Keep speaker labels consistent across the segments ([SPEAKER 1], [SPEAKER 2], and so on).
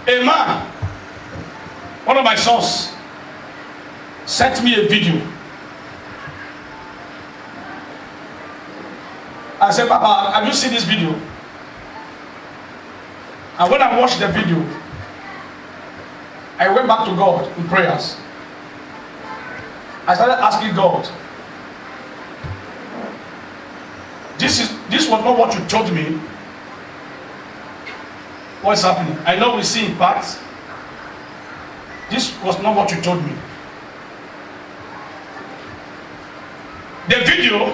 [SPEAKER 1] A man, one of my sons, sent me a video. I said, Papa, have you seen this video? And when I watched the video, I went back to God in prayers. I started asking God, this was not what you told me. What's happening? I know we see in parts. This was not what you told me. The video,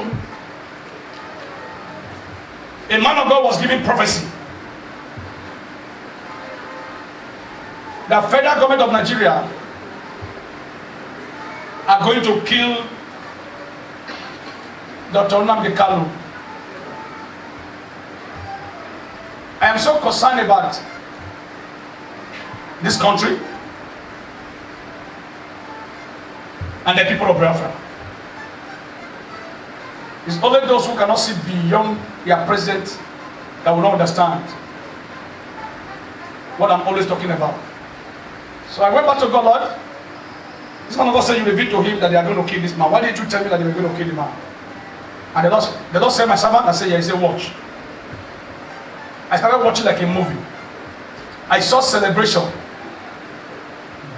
[SPEAKER 1] a man of God was giving prophecy. The federal government of Nigeria are going to kill Dr. Nnamdi Kanu. I am so concerned about this country and the people of Biafra. It's only those who cannot see beyond their president that will not understand what I'm always talking about. So I went back to God, Lord. This man of God said you revealed to him that they are going to kill this man. Why didn't you tell me that they were going to kill the man? And the Lord said, my servant, I said, yeah, he said, watch. I started watching like a movie. I saw celebration,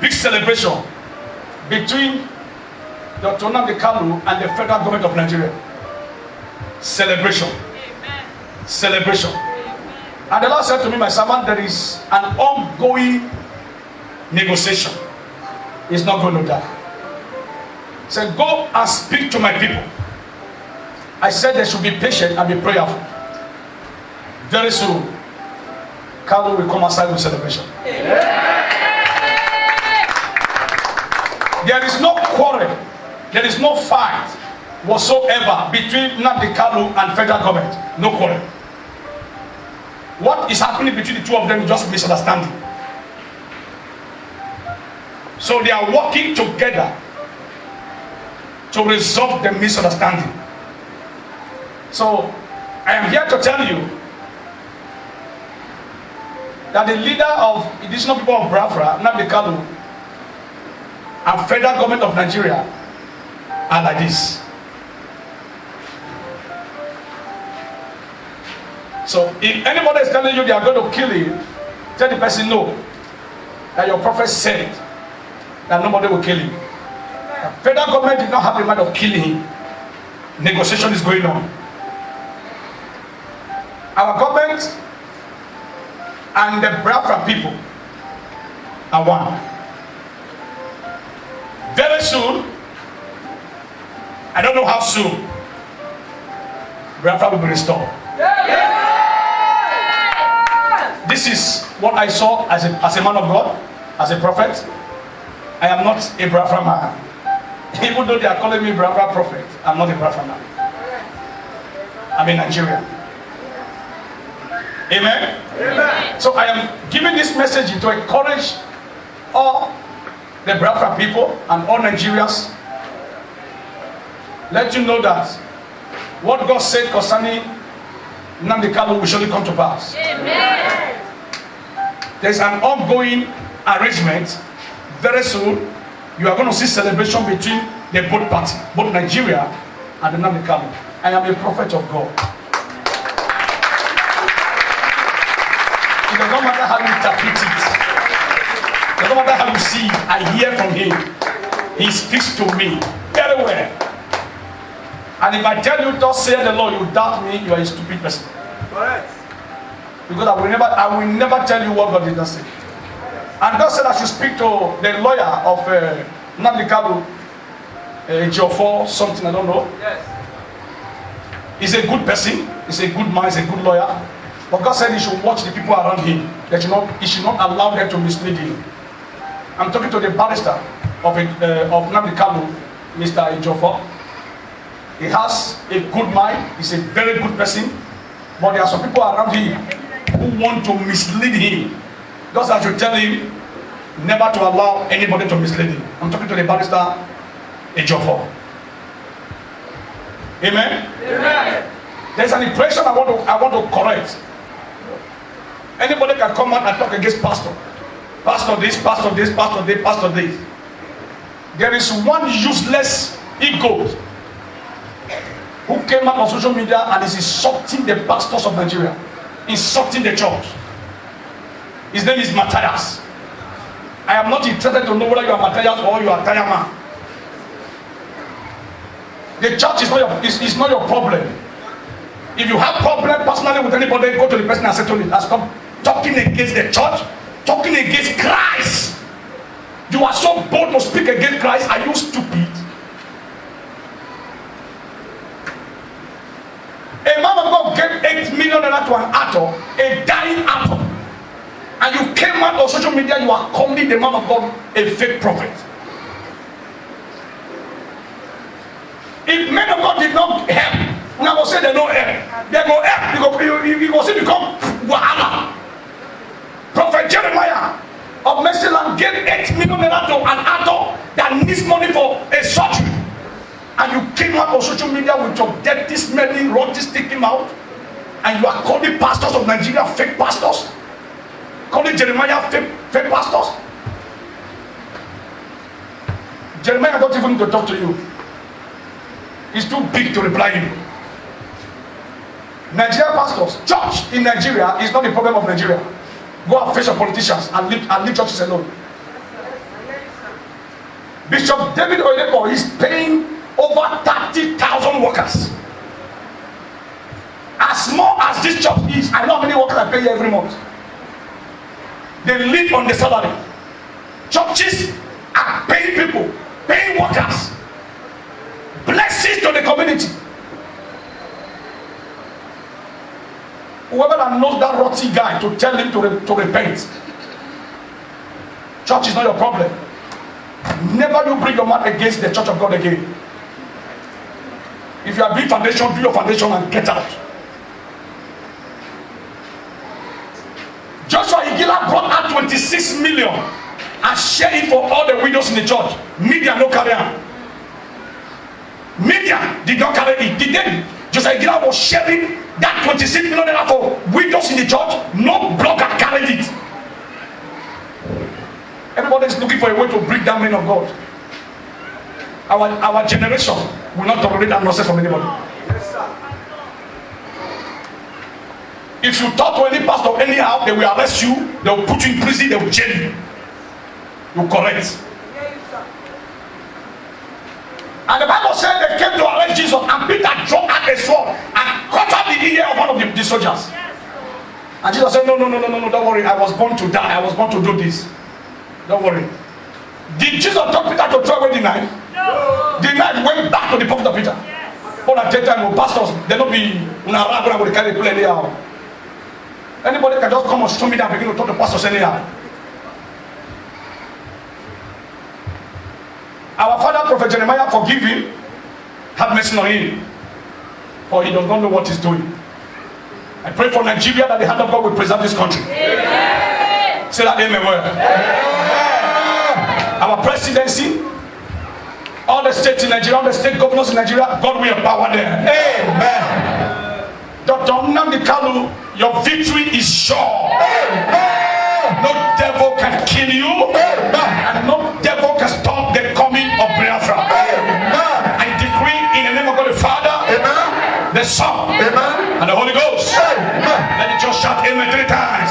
[SPEAKER 1] big celebration between Dr. Nnamdi Kanu and the federal government of Nigeria. Celebration. Amen. Celebration. Amen. And the Lord said to me, my servant, there is an ongoing negotiation. It's not going to die. He said, go and speak to my people. I said they should be patient and be prayerful. Very soon, Kanu will come outside with celebration. Amen. There is no quarrel, there is no fight whatsoever between Nnamdi Kanu and federal government. No quarrel. What is happening between the two of them is just misunderstanding. So they are working together to resolve the misunderstanding. So I am here to tell you that the leader of indigenous people of Biafra, Nnamdi Kanu, and federal government of Nigeria are like this. So if anybody is telling you they are going to kill you, tell the person no, that your prophet said that nobody will kill him. The federal government did not have the mind of killing him. Negotiation is going on. Our government and the Biafra people are one. Very soon, I don't know how soon, Biafra will be restored. This is what I saw as a man of God, as a prophet. I am not a Biafra man. Even though they are calling me Biafra prophet, I'm not a Biafra man. I'm a Nigerian. Amen? Amen. So I am giving this message to encourage all the Biafra people and all Nigerians. Let you know that what God said concerning Nnamdi Kanu will surely come to pass. Amen. There's an ongoing arrangement. Very soon, you are going to see celebration between the both parties, both Nigeria and the Nnamdi Kanu. I am a prophet of God. It does not matter how you interpret it. It does not matter how you see it. I hear from him. He speaks to me very well. And if I tell you, thus saith the Lord, you doubt me, you are a stupid person. Correct. Because I will never tell you what God did not say. And God said I should speak to the lawyer of Nnamdi Kanu, Ejiofor, something, I don't know. Yes. He's a good person, he's a good man, he's a good lawyer. But God said he should watch the people around him. That he should not allow them to mislead him. I'm talking to the barrister of Nnamdi Kanu, Mr. Ejiofor. He has a good mind, he's a very good person. But there are some people around him who want to mislead him. Just as you tell him never to allow anybody to mislead him. I'm talking to the barrister Ejiofor. Amen? Amen. There's an impression I want to correct. Anybody can come out and talk against pastor. Pastor this, pastor this, pastor this, pastor this. There is one useless ego who came out on social media and is insulting the pastors of Nigeria, insulting the church. His name is Matthias. I am not interested to know whether you are Matthias or you are Tayama. The church is not your problem. If you have problem personally with anybody, go to the person and settle it. Stop talking against the church, talking against Christ. You are so bold to speak against Christ. Are you stupid? A man of God gave 8 million to an actor, a dying actor, and you came out on social media, you are calling the man of God a fake prophet. If men of God did not help, when I was saying they don't help, they go help, you go see become wahala. Prophet Jeremiah of Mercyland gave 8 million to an actor that needs money for a surgery. And you came out on social media with your dirty, smelling, rotten, sticking out, and you are calling pastors of Nigeria fake pastors, calling Jeremiah fake pastors. Jeremiah don't even need to talk to you. It's too big to reply you. Nigeria pastors, church in Nigeria is not the problem of Nigeria. Go and face your politicians and leave churches alone. Bishop David Oyedepo is paying over 30,000 workers. As small as this church is, I know how many workers I pay every month. They live on the salary. Churches are paying people, paying workers. Blessings to the community. Whoever that knows that rotten guy to tell him to repent. Church is not your problem. Never you bring your mouth against the church of God again. If you are building foundation, do your foundation and get out. Joshua Igila brought out 26 million and shared it for all the widows in the church. Media no carry on. Media did not carry it. Did they? Joshua Igila was sharing that 26 million for widows in the church. No blogger carried it. Everybody is looking for a way to bring down men of God. Our generation will not tolerate that nonsense from anybody. Yes, sir. If you talk to any pastor anyhow, they will arrest you, they will put you in prison, they will jail you. You correct. And the Bible said they came to arrest Jesus, and Peter dropped out a sword and cut off the ear of one of the soldiers. And Jesus said, no, don't worry, I was born to die, I was born to do this. Don't worry. Did Jesus tell Peter to throw away the knife? No. The knife went back to the pocket of Peter. But at that time, pastors, they don't be going to carry the anyhow. Anybody can just come and show me that and begin to talk to pastors anyhow. Our father, Prophet Jeremiah, forgive him, have mercy on him, for he does not know what he's doing. I pray for Nigeria that the hand of God will preserve this country. Amen. Say that amen word. Our presidency, all the states in Nigeria, all the state governors in Nigeria, God will empower them. Amen. Dr. Nnamdi Kanu, your victory is sure. Amen. No devil can kill you. Amen. And no devil can stop the coming of Biafra. Amen. I decree in the name of God the Father, amen, the Son, amen, and the Holy Ghost. Amen. Let it just shout amen 3 times.